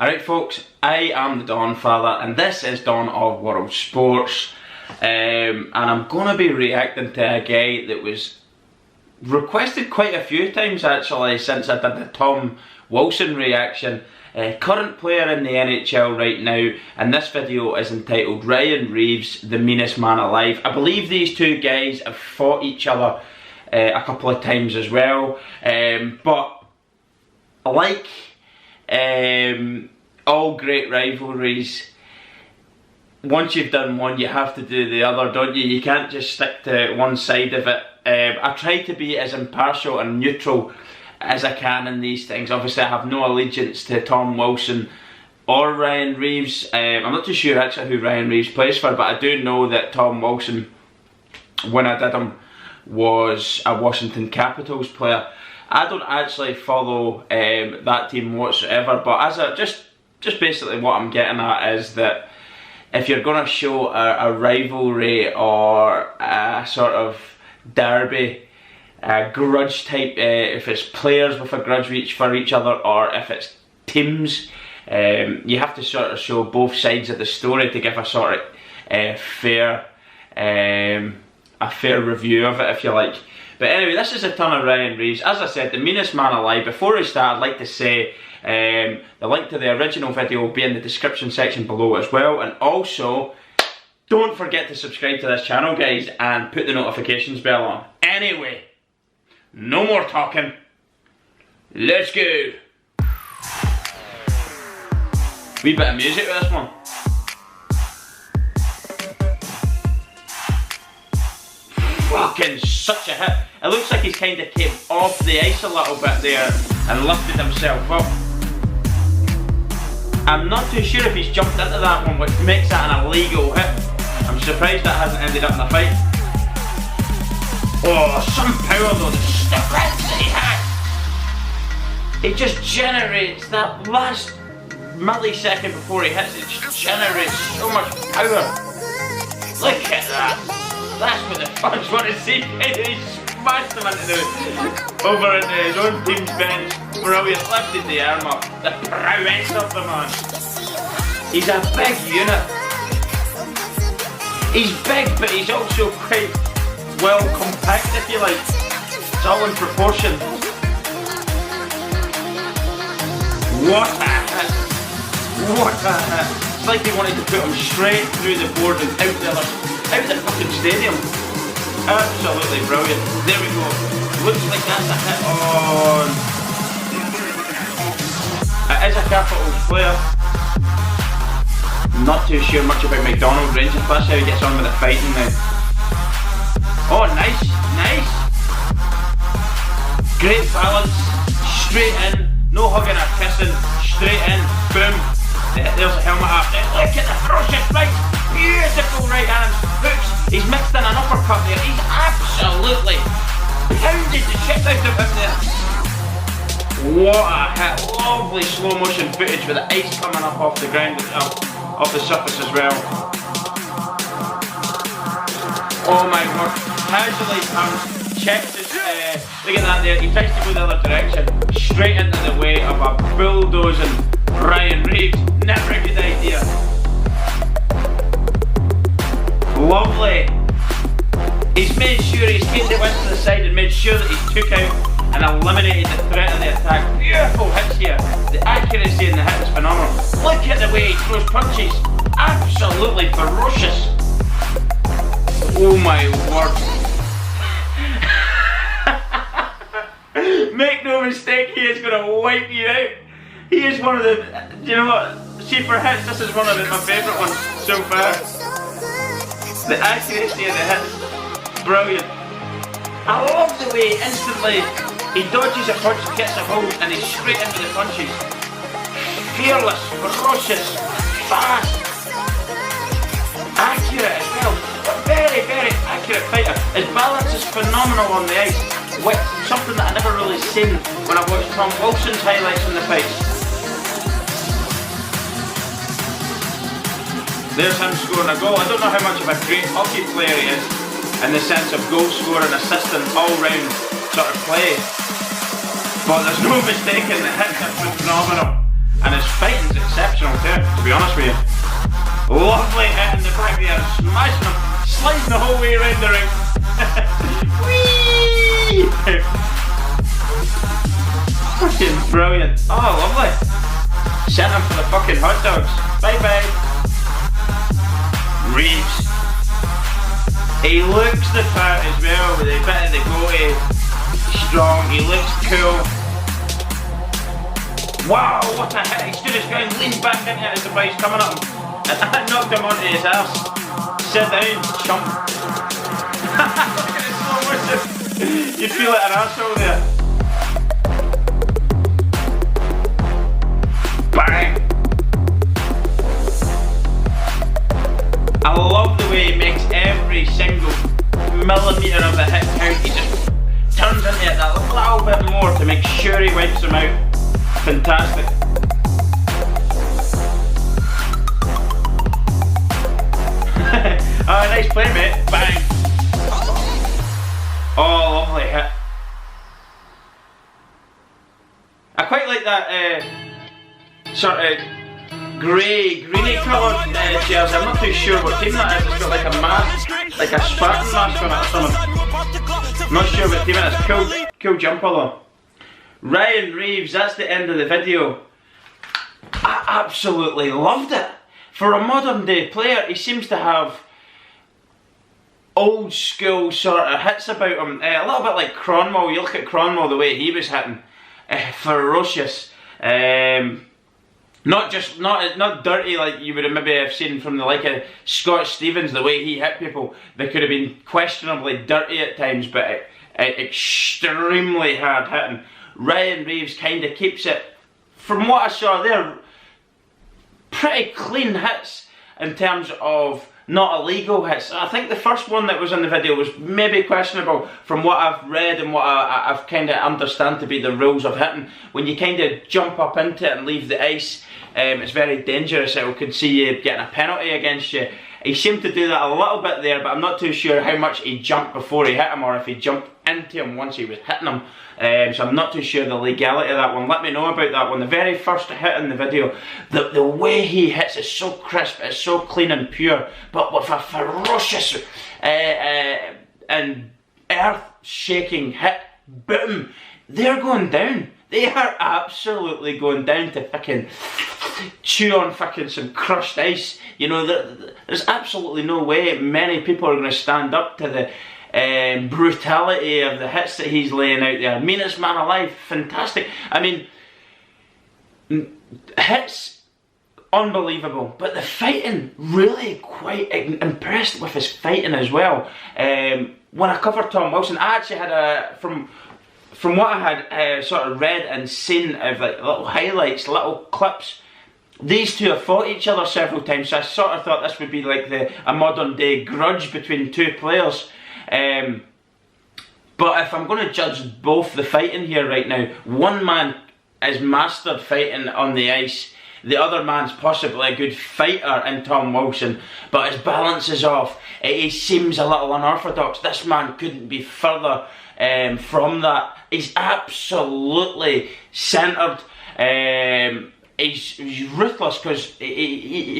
Alright folks, I am the Donfather and this is Don of World Sports, and I'm going to be reacting to a guy that was requested quite a few times actually since I did the Tom Wilson reaction. Current player in the NHL right now, and this video is entitled Ryan Reaves, the meanest man alive. I believe these two guys have fought each other a couple of times as well, but like all great rivalries, once you've done one you have to do the other, don't you? You can't just stick to one side of it. I try to be as impartial and neutral as I can in these things. Obviously I have no allegiance to Tom Wilson or Ryan Reaves. I'm not too sure actually who Ryan Reaves plays for, but I do know that Tom Wilson, when I did him, was a Washington Capitals player. I don't actually follow that team whatsoever, but as a just basically what I'm getting at is that if you're going to show a rivalry or a sort of derby, a grudge type, if it's players with a grudge for each other or if it's teams, you have to sort of show both sides of the story to give a sort of fair review of it, if you like. But anyway, this is a ton of Ryan Reaves. As I said, the meanest man alive. Before I start, I'd like to say the link to the original video will be in the description section below as well. And also, don't forget to subscribe to this channel, guys, and put the notifications bell on. Anyway, no more talking. Let's go. Wee bit of music with this one. Fucking such a hit. It looks like he's kind of came off the ice a little bit there and lifted himself up. I'm not too sure if he's jumped into that one, which makes that an illegal hit. I'm surprised that hasn't ended up in a fight. Oh, some power though, the strength that he had. It just generates that last millisecond before he hits, it just generates so much power. Look at that. That's what the fans want to see. He smashed him over into his own team's bench. Brilliant, lifted the arm up. The prowess of the man. He's a big unit. He's big, but he's also quite well compact, if you like. It's all in proportion. What a hit. What a hit. It's like they wanted to put him straight through the board and out the fucking stadium. Absolutely brilliant. There we go. Looks like that's a hit on. It is a Capitals player. Not too sure much about McDonald Rangers, but that's how he gets on with the fighting now. Oh, nice, nice. Great balance. Straight in. No hugging or kissing. Straight in. Boom. There's a helmet up. Look at the ferocious right. Beautiful right hand. Hooks. He's mixed in an uppercut there. He's absolutely pounded the shit out of him there. What a hit. Lovely slow motion footage with the ice coming up off the ground, off the surface as well. Oh my word. Casually comes, checks his, look at that there. He tries to go the other direction. Straight into the way of a bulldozing Ryan Reaves. Never a good idea. Lovely. He's made sure he's kicked it went to the side and made sure that he took out and eliminated the threat of the attack. Beautiful hits here. The accuracy in the hit is phenomenal. Look at the way he throws punches. Absolutely ferocious. Oh my word. Make no mistake, he is going to wipe you out. He is one of the, do you know what, see for hits, this is one of my favourite ones so far. The accuracy of the hits, brilliant. I love the way instantly he dodges a punch, gets a hold and he's straight into the punches. Fearless, ferocious, fast, accurate as well. A very, very accurate fighter. His balance is phenomenal on the ice, with something that I never really seen when I watched Tom Wilson's highlights in the fights. There's him scoring a goal. I don't know how much of a great hockey player he is in the sense of goal scoring, assistant, all round sort of play. But there's no mistaking that hits have been phenomenal. And his fighting's exceptional too, to be honest with you. Lovely hit in the back there, smashing him, sliding the whole way around the ring. Whee! Fucking brilliant. Oh, lovely. Sent him for the fucking hot dogs. Bye bye. Reaves. He looks the part as well with a bit of the goatee. Strong, he looks cool. Wow, what a hit. He stood his ground, leaned back into it as the boy's coming at him. And that knocked him onto his ass. Sit down, chump. Look at his slow motion. You feel like an arsehole there. Bang! I love the way he makes every single millimetre of the hit count. He just turns into it that little bit more to make sure he wipes them out. Fantastic. Oh, nice play, mate. Bang! Oh, lovely hit. I quite like that sort of greeny coloured jersey. I'm not too sure what team that is. It's got like a mask, like a Spartan mask on it or something. I'm not sure what team it is. Cool jumper though. Ryan Reaves, that's the end of the video. I absolutely loved it. For a modern day player, he seems to have old school sort of hits about him. A little bit like Cronwall. You look at Cronwall, the way he was hitting. Ferocious. Not dirty like you would have maybe have seen from the like of Scott Stevens, the way he hit people. They could have been questionably dirty at times, but extremely hard hitting. Ryan Reaves kind of keeps it, from what I saw there, pretty clean hits in terms of not illegal hits. I think the first one that was in the video was maybe questionable from what I've read and what I've kind of understand to be the rules of hitting. When you kind of jump up into it and leave the ice, it's very dangerous. It could see you getting a penalty against you. He seemed to do that a little bit there, but I'm not too sure how much he jumped before he hit him or if he jumped into him once he was hitting him. So I'm not too sure the legality of that one. Let me know about that one. The very first hit in the video, the way he hits is so crisp, it's so clean and pure, but with a ferocious and earth-shaking hit. Boom! They're going down. They are absolutely going down to fucking chew on fucking some crushed ice. You know, there's absolutely no way many people are going to stand up to the brutality of the hits that he's laying out there. Meanest man alive, fantastic. I mean, hits, unbelievable, but the fighting, really quite impressed with his fighting as well. When I covered Tom Wilson, I actually had from what I had sort of read and seen of like little highlights, little clips, these two have fought each other several times, so I sort of thought this would be like a modern day grudge between two players. But if I'm going to judge both the fighting here right now, one man is mastered fighting on the ice, the other man's possibly a good fighter in Tom Wilson, but his balance is off. He seems a little unorthodox. This man couldn't be further from that. He's absolutely centred. He's ruthless because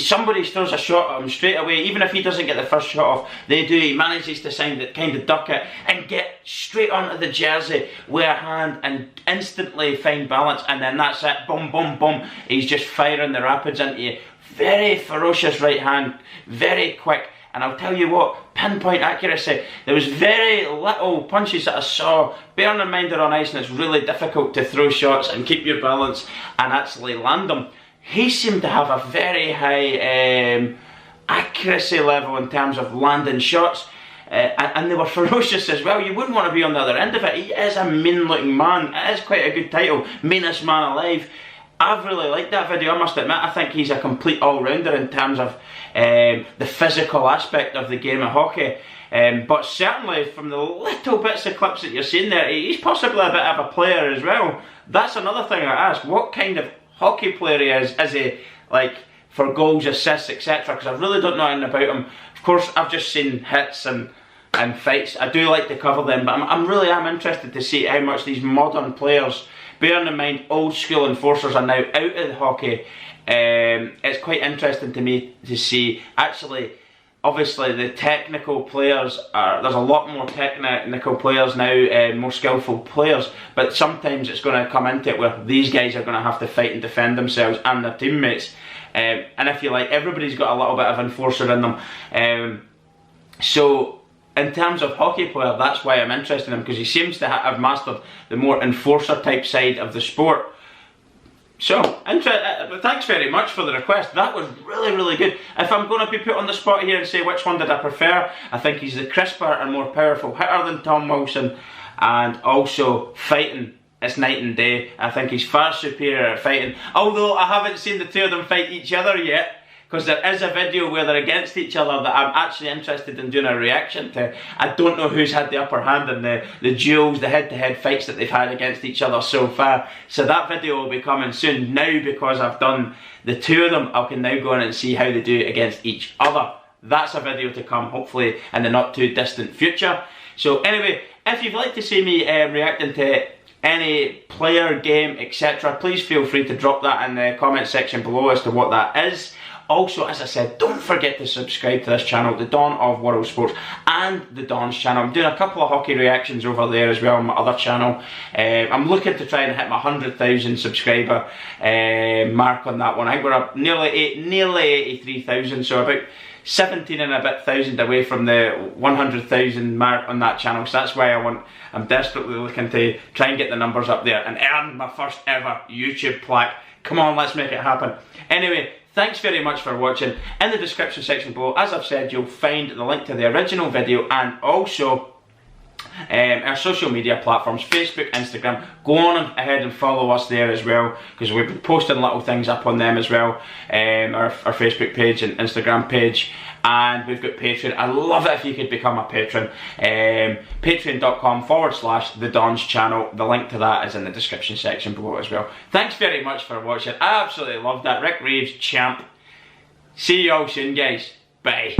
somebody throws a shot at him straight away. Even if he doesn't get the first shot off, they do. He manages to kind of duck it and get straight onto the jersey with a hand and instantly find balance, and then that's it. Boom, boom, boom. He's just firing the rapids into you. Very ferocious right hand, very quick. And I'll tell you what, pinpoint accuracy. There was very little punches that I saw. Bearing in mind they're on ice and it's really difficult to throw shots and keep your balance and actually land them. He seemed to have a very high accuracy level in terms of landing shots. And they were ferocious as well. You wouldn't want to be on the other end of it. He is a mean looking man. It is quite a good title. Meanest man alive. I've really liked that video, I must admit. I think he's a complete all-rounder in terms of the physical aspect of the game of hockey. But certainly from the little bits of clips that you're seeing there, he's possibly a bit of a player as well. That's another thing I ask. What kind of hockey player he is? Is he like for goals, assists, etc.? Because I really don't know anything about him. Of course, I've just seen hits and fights. I do like to cover them, but I'm really interested to see how much these modern players bearing in mind old school enforcers are now out of hockey, it's quite interesting to me to see, actually, obviously the technical players there's a lot more technical players now, more skillful players, but sometimes it's going to come into it where these guys are going to have to fight and defend themselves and their teammates, and if you like, everybody's got a little bit of enforcer in them, so in terms of hockey player, that's why I'm interested in him, because he seems to have mastered the more enforcer type side of the sport. So, thanks very much for the request. That was really, really good. If I'm going to be put on the spot here and say which one did I prefer, I think he's the crisper and more powerful hitter than Tom Wilson, and also fighting, it's night and day. I think he's far superior at fighting, although I haven't seen the two of them fight each other yet, because there is a video where they're against each other that I'm actually interested in doing a reaction to. I don't know who's had the upper hand in the duels, the head-to-head fights that they've had against each other so far. So that video will be coming soon. Now, because I've done the two of them, I can now go in and see how they do against each other. That's a video to come, hopefully in the not too distant future. So anyway, if you'd like to see me reacting to any player, game, etc., please feel free to drop that in the comment section below as to what that is. Also, as I said, don't forget to subscribe to this channel, the Dawn of World Sports, and the Dawn's channel. I'm doing a couple of hockey reactions over there as well on my other channel. I'm looking to try and hit my 100,000 subscriber mark on that one. I think we're up nearly 83,000, so about 17 and a bit thousand away from the 100,000 mark on that channel. So that's why I'm desperately looking to try and get the numbers up there and earn my first ever YouTube plaque. Come on, let's make it happen. Anyway, thanks very much for watching. In the description section below, as I've said, you'll find the link to the original video and also our social media platforms, Facebook, Instagram. Go on ahead and follow us there as well, because we've been posting little things up on them as well. Our Facebook page and Instagram page. And we've got Patreon. I'd love it if you could become a patron. Patreon.com/The Dawn's channel. The link to that is in the description section below as well. Thanks very much for watching. I absolutely loved that. Rick Reaves, champ. See you all soon, guys. Bye.